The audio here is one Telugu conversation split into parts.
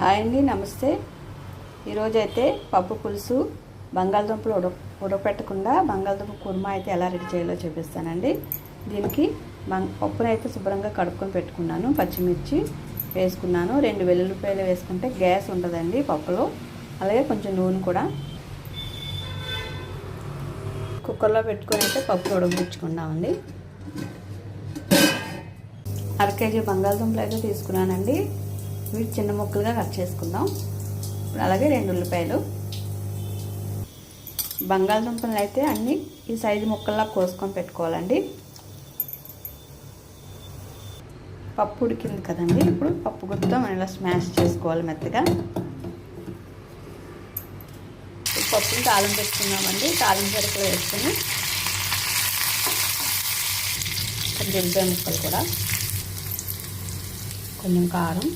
హాయ్ అండి, నమస్తే. ఈరోజైతే పప్పు పులుసు బంగాళదుంపలు ఉడకపెట్టకుండా బంగాళదుంప కుర్మా అయితే ఎలా రెడీ చేయాలో చూపిస్తానండి. దీనికి పప్పునైతే శుభ్రంగా కడుక్కొని పెట్టుకున్నాను. పచ్చిమిర్చి వేసుకున్నాను. 2 వెల్లుల్లిపాయలు వేసుకుంటే గ్యాస్ ఉండదండి పప్పులో. అలాగే కొంచెం నూనె కూడా. కుక్కర్లో పెట్టుకొని అయితే పప్పు ఉడకబుచ్చుకున్నామండి. 1/2 కేజీ బంగాళదుంపలు అయితే తీసుకున్నానండి. వీటి చిన్న ముక్కలుగా కట్ చేసుకుందాం. అలాగే 2 ఉల్లిపాయలు. బంగాళదుంపలు అయితే అన్నీ ఈ సైజు ముక్కల్లా కోసుకొని పెట్టుకోవాలండి. పప్పు ఉడికింది కదండి. ఇప్పుడు పప్పు గుత్తో మనం ఇలా స్మాష్ చేసుకోవాలి మెత్తగా. పప్పుని తాలింపు పెట్టుకున్నామండి. తాలింపు సరుకులు వేసుకుని ఉల్లిపాయ ముక్కలు కూడా, కొంచెం కారం,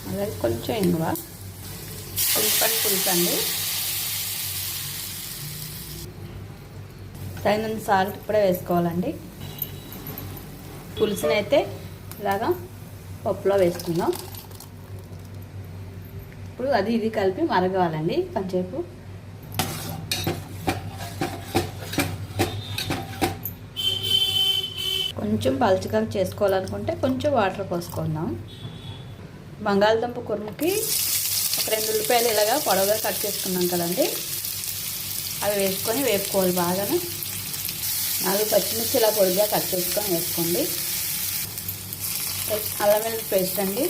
అలాగే కొంచెం ఇంగువ, పులుసు అండి. తగినంత సాల్ట్ ఇప్పుడే వేసుకోవాలండి. పులుసునైతే ఇలాగా పప్పులో వేసుకుందాం. ఇప్పుడు అది ఇది కలిపి మరగవాలండి కొంచెంసేపు. కొంచెం పలుచగా చేసుకోవాలనుకుంటే కొంచెం వాటర్ పోసుకుందాం. బంగాళదుంప కుర్మకి ఒక 2 ఉల్లిపాయలు ఇలాగా పొడవుగా కట్ చేసుకున్నాం కదండి. అవి వేసుకొని వేపుకోవాలి బాగానే. 4 పచ్చిమిర్చి ఇలా పొడిగా కట్ చేసుకొని వేసుకోండి. అల్లం వెల్లుల్లి పేస్ట్ అండి.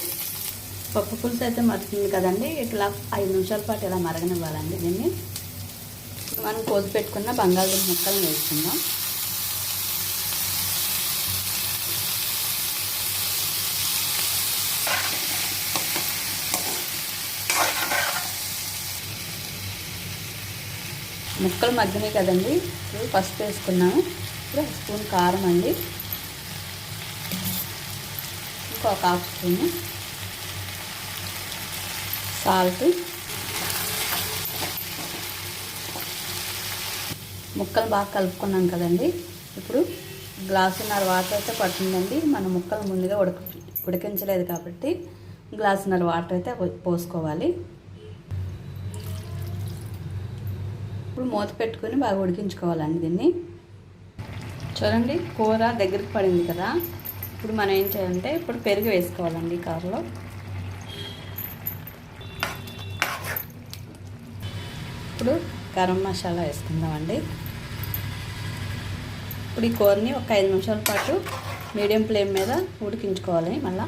పప్పు పులుసు అయితే మరుగుతుంది కదండి. ఇట్లా 5 నిమిషాల పాటు ఇలా మరగనివ్వాలండి. దీన్ని మనం కోసి పెట్టుకున్న బంగాళదుంప ముక్కలను వేసుకుందాం. ముక్కలు మగ్గినాయి కదండి. ఇప్పుడు పసుపు వేసుకున్నాను. ఇప్పుడు 1 స్పూన్ కారం అండి. ఇంకొక 1/2 స్పూన్ సాల్ట్. ముక్కలు బాగా కలుపుకున్నాం కదండి. ఇప్పుడు గ్లాసున్నర వాటర్ అయితే పడుతుందండి. మనం ముక్కలు ముందుగా ఉడికించలేదు కాబట్టి గ్లాసున్నర వాటర్ అయితే పోసుకోవాలి. ఇప్పుడు మూత పెట్టుకొని బాగా ఉడికించుకోవాలండి దీన్ని. చూడండి, కూర దగ్గరికి పడింది కదా. ఇప్పుడు మనం ఏం చేయాలంటే ఇప్పుడు పెరుగు వేసుకోవాలండి కూరలో. ఇప్పుడు గరం మసాలా వేసుకుందామండి. ఇప్పుడు ఈ కూరని ఒక 5 నిమిషాల పాటు మీడియం ఫ్లేమ్ మీద ఉడికించుకోవాలి. మళ్ళీ